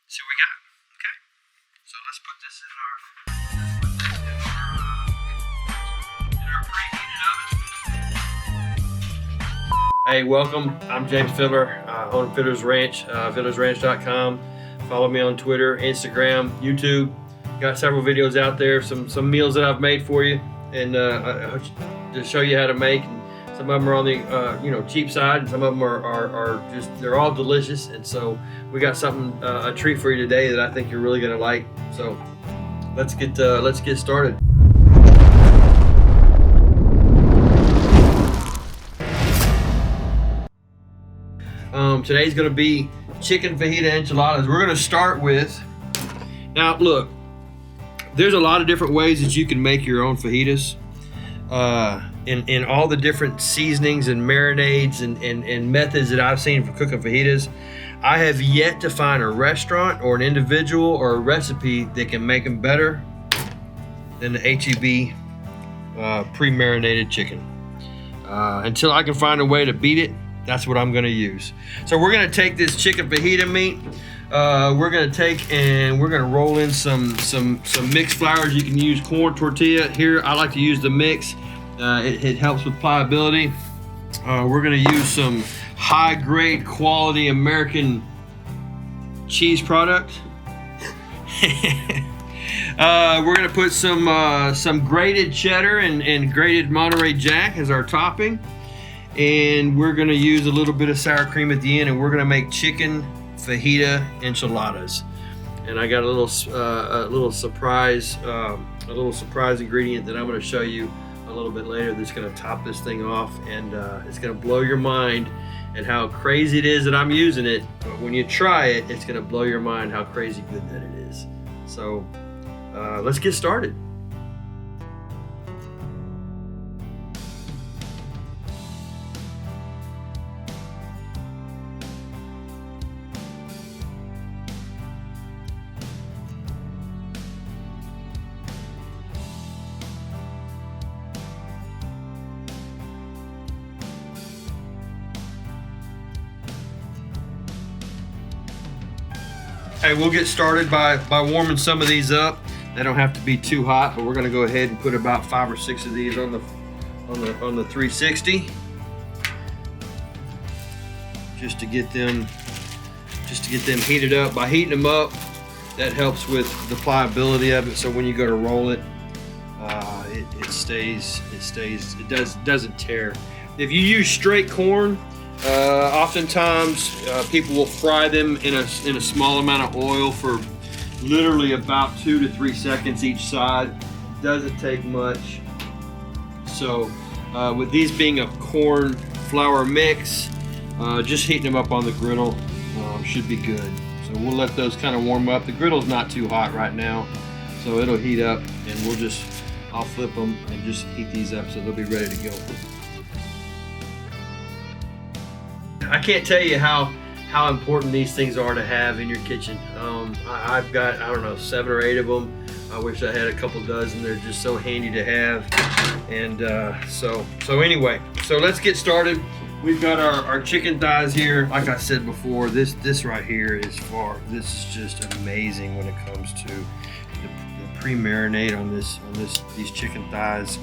See what we got. Okay. So let's put this in our preheated oven. Hey, welcome. I'm James Fidler, own Fidlers Ranch, fidlersranch.com. Follow me on Twitter, Instagram, YouTube. Got several videos out there, some meals that I've made for you, and to show you how to make. And some of them are on the cheap side, and some of them are just, they're all delicious. And so we got something, a treat for you today that I think you're really gonna like. So let's get started. Today's gonna be chicken fajita enchiladas. We're gonna start with, now look, there's a lot of different ways that you can make your own fajitas. In all the different seasonings and marinades and methods that I've seen for cooking fajitas, I have yet to find a restaurant or an individual or a recipe that can make them better than the H-E-B pre-marinated chicken. Until I can find a way to beat it, that's what I'm gonna use. So we're gonna take this chicken fajita meat, we're gonna take and we're gonna roll in some mixed flours. You can use corn tortilla. Here I like to use the mix. It helps with pliability. We're gonna use some high grade quality American cheese product. We're gonna put some grated cheddar and grated Monterey Jack as our topping. And we're gonna use a little bit of sour cream at the end, and we're gonna make chicken fajita enchiladas. And I got a little surprise ingredient that I'm gonna show you a little bit later that's gonna top this thing off, and it's gonna blow your mind at how crazy it is that I'm using it. But when you try it, it's gonna blow your mind how crazy good that it is. So let's get started. Hey, we'll get started by warming some of these up. They don't have to be too hot, but we're gonna go ahead and put about 5 or 6 of these on the 360, just to get them heated up. By heating them up, that helps with the pliability of it. So when you go to roll it, it doesn't tear. If you use straight corn, oftentimes people will fry them in a small amount of oil for literally about 2 to 3 seconds each side. Doesn't take much. So with these being a corn flour mix, just heating them up on the griddle should be good. So we'll let those kind of warm up. The griddle's not too hot right now, so it'll heat up, and I'll flip them and just heat these up so they'll be ready to go. I can't tell you how important these things are to have in your kitchen. I've got, I don't know, 7 or 8 of them. I wish I had a couple dozen. They're just so handy to have. And so anyway, so let's get started. We've got our chicken thighs here. Like I said before, this right here this is just amazing when it comes to the pre-marinade on these chicken thighs.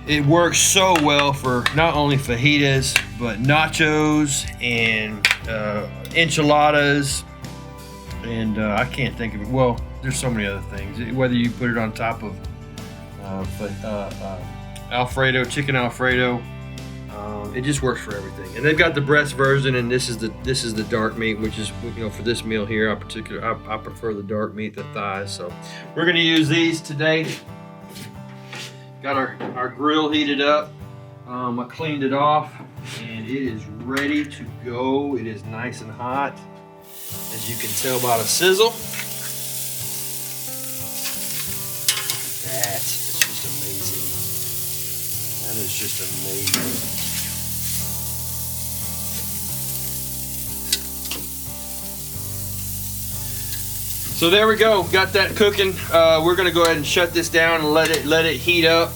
It works so well for not only fajitas, but nachos and enchiladas, and I can't think of it. Well, there's so many other things. Whether you put it on top of Alfredo, chicken Alfredo, it just works for everything. And they've got the breast version, and this is the dark meat, which is, for this meal here, I prefer the dark meat, the thighs. So we're gonna use these today. Got our grill heated up. I cleaned it off, and it is ready to go. It is nice and hot, as you can tell by the sizzle. Look at that. It's just amazing. That is just amazing. So there we go, got that cooking. We're gonna go ahead and shut this down and let it heat up.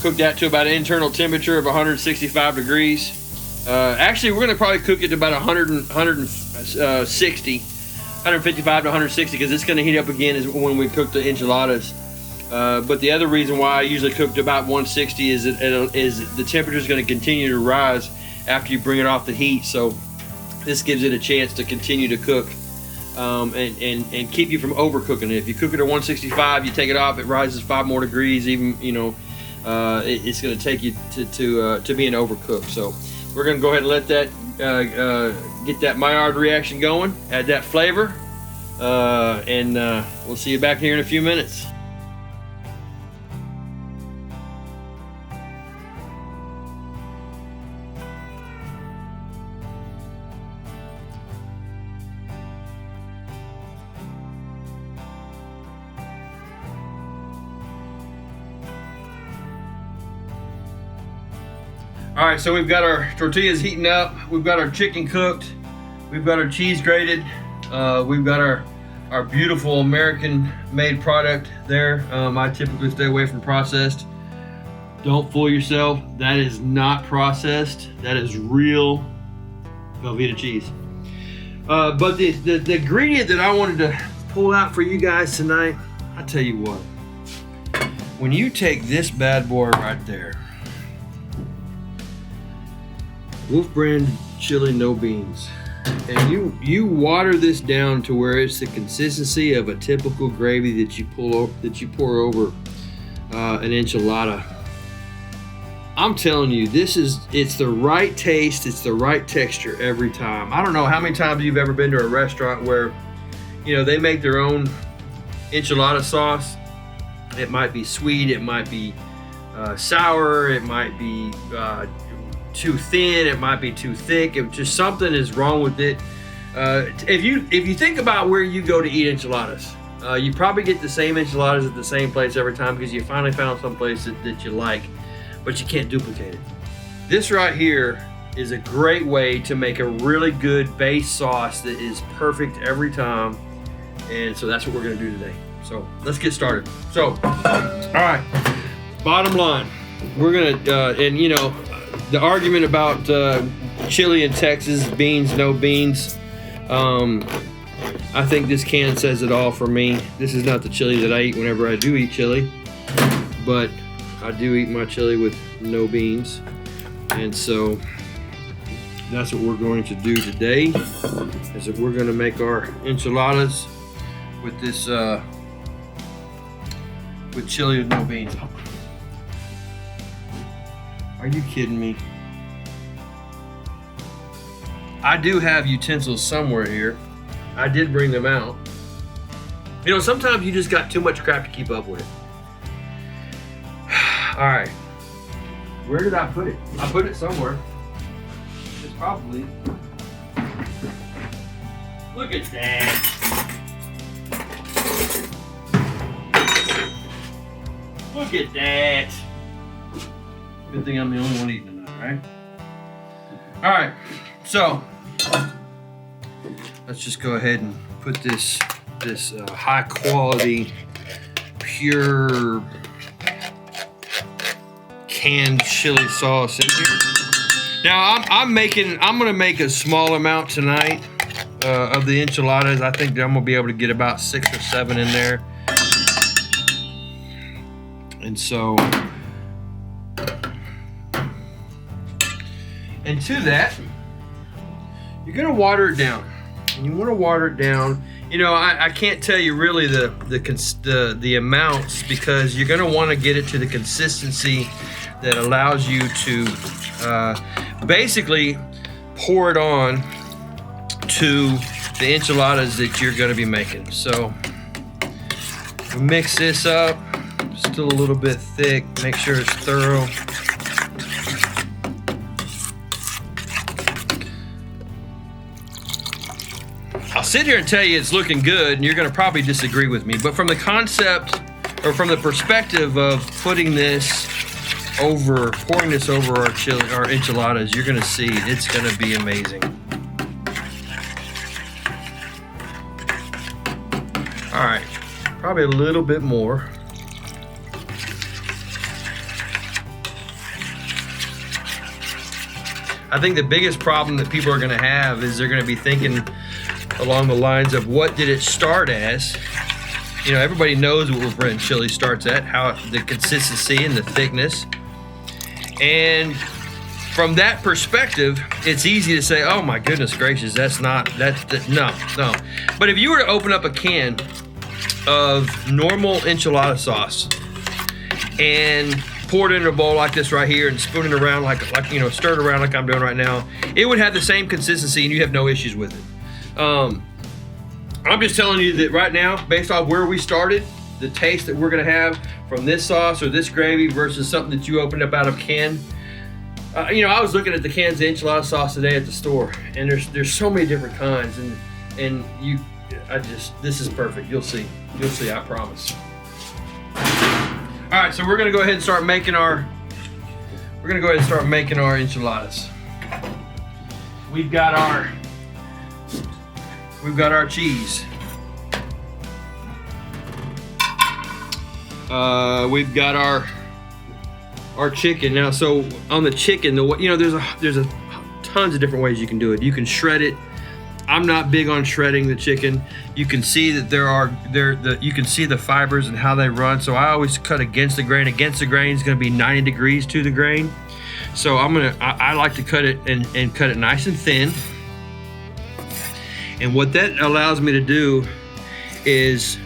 Cook that to about an internal temperature of 165 degrees. Actually, we're gonna probably cook it to about 160. 155 to 160 because it's going to heat up again is when we cook the enchiladas. But the other reason why I usually cook to about 160 is the temperature is going to continue to rise after you bring it off the heat. So this gives it a chance to continue to cook and keep you from overcooking it. If you cook it at 165, you take it off, it rises 5 more degrees. Even it's going to take you to being overcooked. So we're going to go ahead and let that get that Maillard reaction going. Add that flavor, and we'll see you back here in a few minutes. All right, so we've got our tortillas heating up. We've got our chicken cooked. We've got our cheese grated. We've got our beautiful American-made product there. I typically stay away from processed. Don't fool yourself. That is not processed. That is real Velveeta cheese. But the ingredient that I wanted to pull out for you guys tonight, I tell you what. When you take this bad boy right there, Wolf brand chili, no beans, and you water this down to where it's the consistency of a typical gravy that you pour over an enchilada. I'm telling you, it's the right taste, it's the right texture every time. I don't know how many times you've ever been to a restaurant where they make their own enchilada sauce. It might be sweet, it might be sour, it might be too thin, it might be too thick. If just something is wrong with it. If you think about where you go to eat enchiladas, you probably get the same enchiladas at the same place every time because you finally found some place that you like, but you can't duplicate it. This right here is a great way to make a really good base sauce that is perfect every time, and so that's what we're going to do today. So let's get started. So, all right, bottom line, we're gonna the argument about chili in Texas, beans, no beans. I think this can says it all for me. This is not the chili that I eat whenever I do eat chili, but I do eat my chili with no beans. And so that's what we're going to do today, is that we're going to make our enchiladas with this, with chili with no beans. Are you kidding me? I do have utensils somewhere here. I did bring them out. Sometimes you just got too much crap to keep up with. All right. Where did I put it? I put it somewhere. It's probably... Look at that. Look at that. Good thing I'm the only one eating tonight, right? All right, so let's just go ahead and put this high quality, pure canned chili sauce in here. Now I'm gonna make a small amount tonight of the enchiladas. I think that I'm gonna be able to get about 6 or 7 in there, and so. And to that, you're gonna water it down. And you want to water it down. I can't tell you really the amounts, because you're gonna want to get it to the consistency that allows you to basically pour it on to the enchiladas that you're gonna be making. So mix this up. Still a little bit thick. Make sure it's thorough. I'll sit here and tell you it's looking good, and you're going to probably disagree with me, but from the concept, or from the perspective of pouring this over our enchiladas, you're going to see it's going to be amazing. All right, probably a little bit more. I think the biggest problem that people are going to have is they're going to be thinking, along the lines of what did it start as. You know, everybody knows where bread and chili starts at, how the consistency and the thickness. And from that perspective, it's easy to say, oh my goodness gracious, no. But if you were to open up a can of normal enchilada sauce and pour it in a bowl like this right here and spoon it around like you know, stir it around like I'm doing right now, it would have the same consistency and you have no issues with it. I'm just telling you that right now, based off where we started, the taste that we're gonna have from this sauce or this gravy versus something that you opened up out of a can. You know, I was looking at the cans of enchilada sauce today at the store, and there's so many different kinds, and this is perfect. You'll see, I promise. All right, so we're gonna go ahead and start making our enchiladas. We've got our cheese. We've got our chicken. Now, so on the chicken, you know, there's a tons of different ways you can do it. You can shred it. I'm not big on shredding the chicken. You can see that you can see the fibers and how they run. So I always cut against the grain. Against the grain is going to be 90 degrees to the grain. So I like to cut it and cut it nice and thin. And what that allows me to do is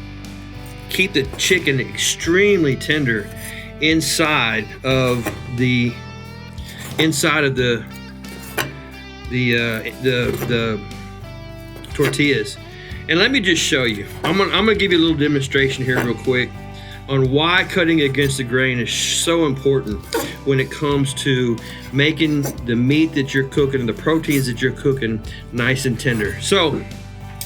keep the chicken extremely tender inside of the tortillas. And let me just show you. I'm gonna give you a little demonstration here real quick on why cutting against the grain is so important when it comes to making the meat that you're cooking and the proteins that you're cooking nice and tender. So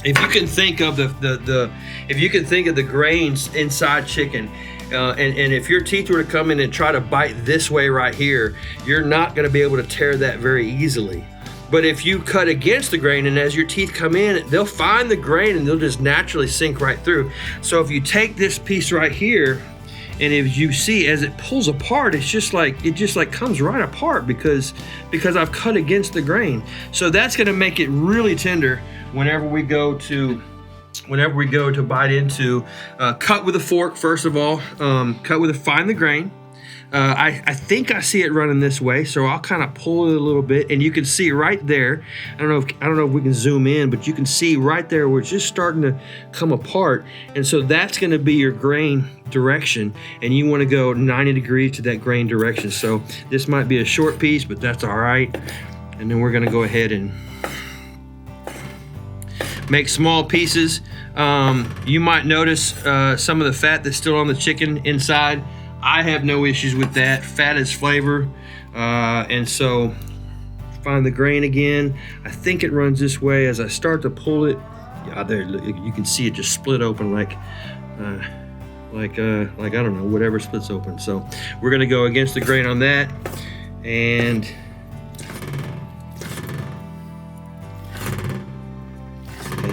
if you can think of the grains inside chicken, and if your teeth were to come in and try to bite this way right here, you're not going to be able to tear that very easily. But if you cut against the grain, and as your teeth come in, they'll find the grain and they'll just naturally sink right through. So if you take this piece right here, and if you see as it pulls apart, it just comes right apart because I've cut against the grain. So that's going to make it really tender whenever we go to bite into. Cut with a fork first of all. Find the grain. I think I see it running this way, so I'll kind of pull it a little bit, and you can see right there. I don't know if we can zoom in, but you can see right there where it's just starting to come apart. And so that's going to be your grain direction, and you want to go 90 degrees to that grain direction. So this might be a short piece, but that's all right. And then we're going to go ahead and make small pieces. You might notice some of the fat that's still on the chicken inside. I have no issues with that. Fat is flavor. And so find the grain again. I think it runs this way. As I start to pull it, yeah, there you can see it just split open like I don't know, whatever splits open. So we're gonna go against the grain on that, and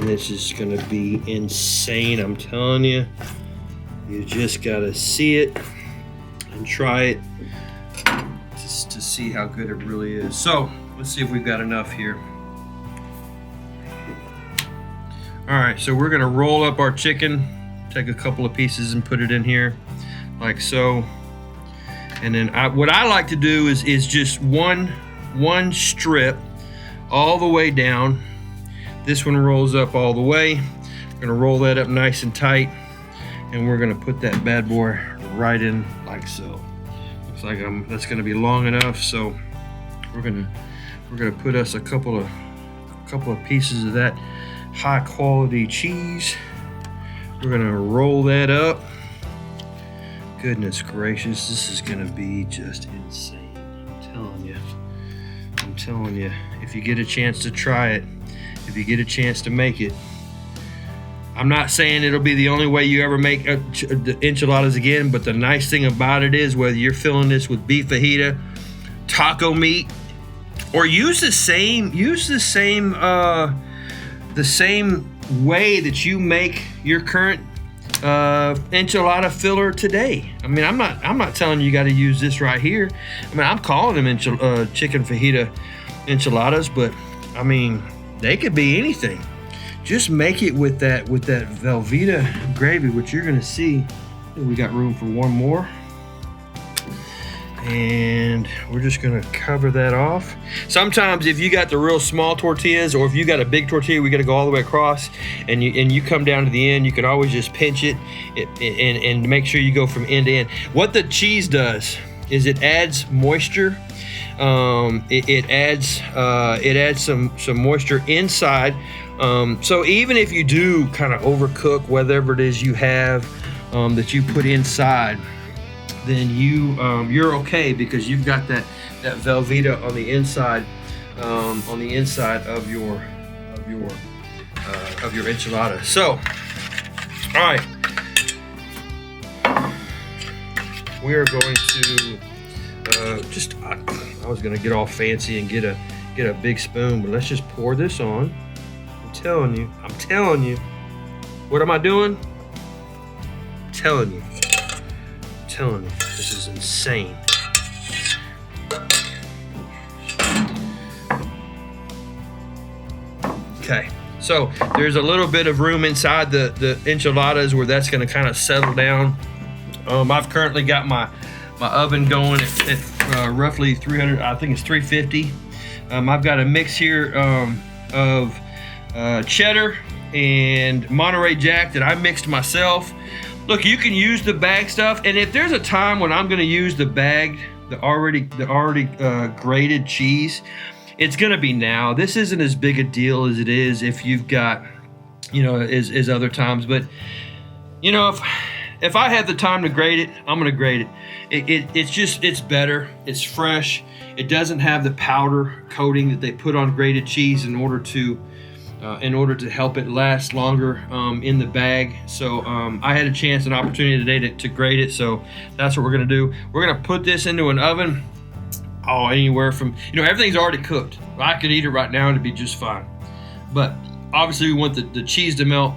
this is gonna be insane. I'm telling you, you just gotta see it and try it just to see how good it really is. So let's see if we've got enough here. All right, so we're gonna roll up our chicken, take a couple of pieces and put it in here like so. And then what I like to do is just one strip all the way down. This one rolls up all the way. We're gonna roll that up nice and tight, and we're gonna put that bad boy right in like so. Looks like that's gonna be long enough. So we're gonna put us a couple of pieces of that high quality cheese. We're gonna roll that up. Goodness gracious, this is gonna be just insane. I'm telling you, if you get a chance to try it, if you get a chance to make it, I'm not saying it'll be the only way you ever make the enchiladas again, but the nice thing about it is whether you're filling this with beef fajita, taco meat, or use the same way that you make your current enchilada filler today. I mean, I'm not telling you got to use this right here. I mean, I'm calling them chicken fajita enchiladas, but I mean, they could be anything. just make it with that Velveeta gravy, which you're gonna see. We got room for one more. And we're just gonna cover that off. Sometimes if you got the real small tortillas, or if you got a big tortilla, we gotta go all the way across, and you come down to the end, you can always just pinch it and make sure you go from end to end. What the cheese does is it adds moisture. It adds some moisture inside. So even if you do kind of overcook whatever it is you have that you put inside, then you're okay, because you've got that Velveeta on the inside of your enchilada. So, all right, we are going to I was gonna get all fancy and get a big spoon, but let's just pour this on. I'm telling you. What am I doing? I'm telling you, this is insane. Okay, so there's a little bit of room inside the enchiladas where that's going to kind of settle down. I've currently got my oven going at roughly 300. I think it's 350. I've got a mix here of cheddar and Monterey Jack that I mixed myself. Look, you can use the bag stuff, and if there's a time when I'm going to use the bag, the already grated cheese, it's going to be now. This isn't as big a deal as it is if you've got, as other times. But if I have the time to grate it, I'm going to grate it. It's better. It's fresh. It doesn't have the powder coating that they put on grated cheese in order to help it last longer in the bag. So I had an opportunity today to grate it. So that's what we're gonna do. We're gonna put this into an oven. Anywhere from, everything's already cooked. I could eat it right now and it'd be just fine. But obviously we want the cheese to melt.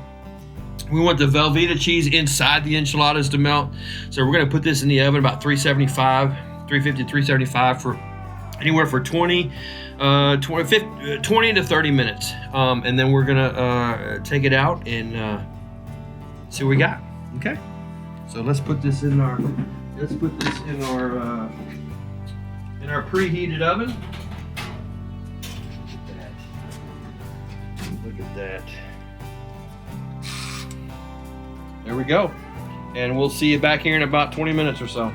We want the Velveeta cheese inside the enchiladas to melt. So we're gonna put this in the oven about 350 for anywhere for 20 to 30 minutes, and then we're gonna take it out and see what we got. Okay, so let's put this in our preheated oven. Look at that. There we go, and we'll see you back here in about 20 minutes or so.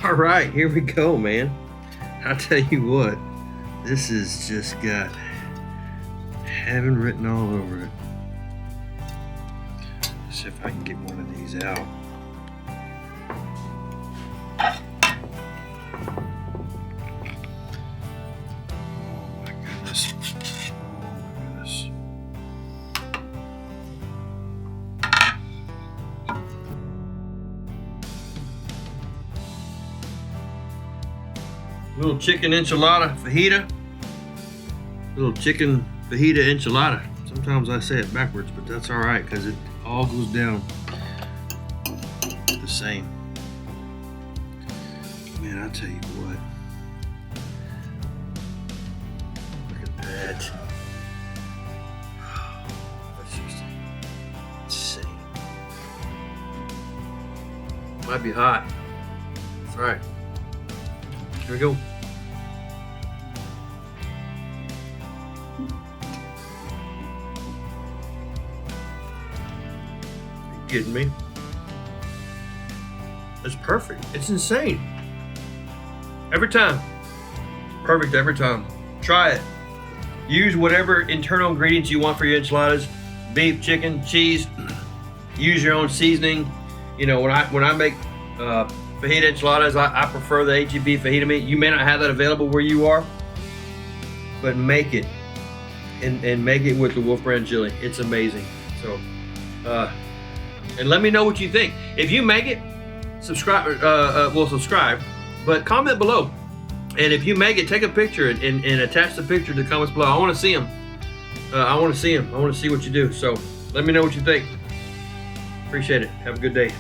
All right, here we go, man. I'll tell you what, this has just got heaven written all over it. Let's see if I can get one of these out. Oh my goodness. Little chicken enchilada fajita. Little chicken fajita enchilada. Sometimes I say it backwards, but that's all right because it all goes down the same. Man, I tell you what. Look at that. That's just insane. Might be hot. That's all right. Here we go. Are you kidding me? It's perfect. It's insane. Every time. Perfect every time. Try it. Use whatever internal ingredients you want for your enchiladas. Beef, chicken, cheese. Use your own seasoning. When I make fajita enchiladas, I prefer the H-E-B fajita meat. You may not have that available where you are, but make it and make it with the Wolf Brand chili. It's amazing. So, and let me know what you think. If you make it, subscribe. Subscribe, but comment below. And if you make it, take a picture and attach the picture to the comments below. I want to see them. I want to see them. I want to see what you do. So let me know what you think. Appreciate it. Have a good day.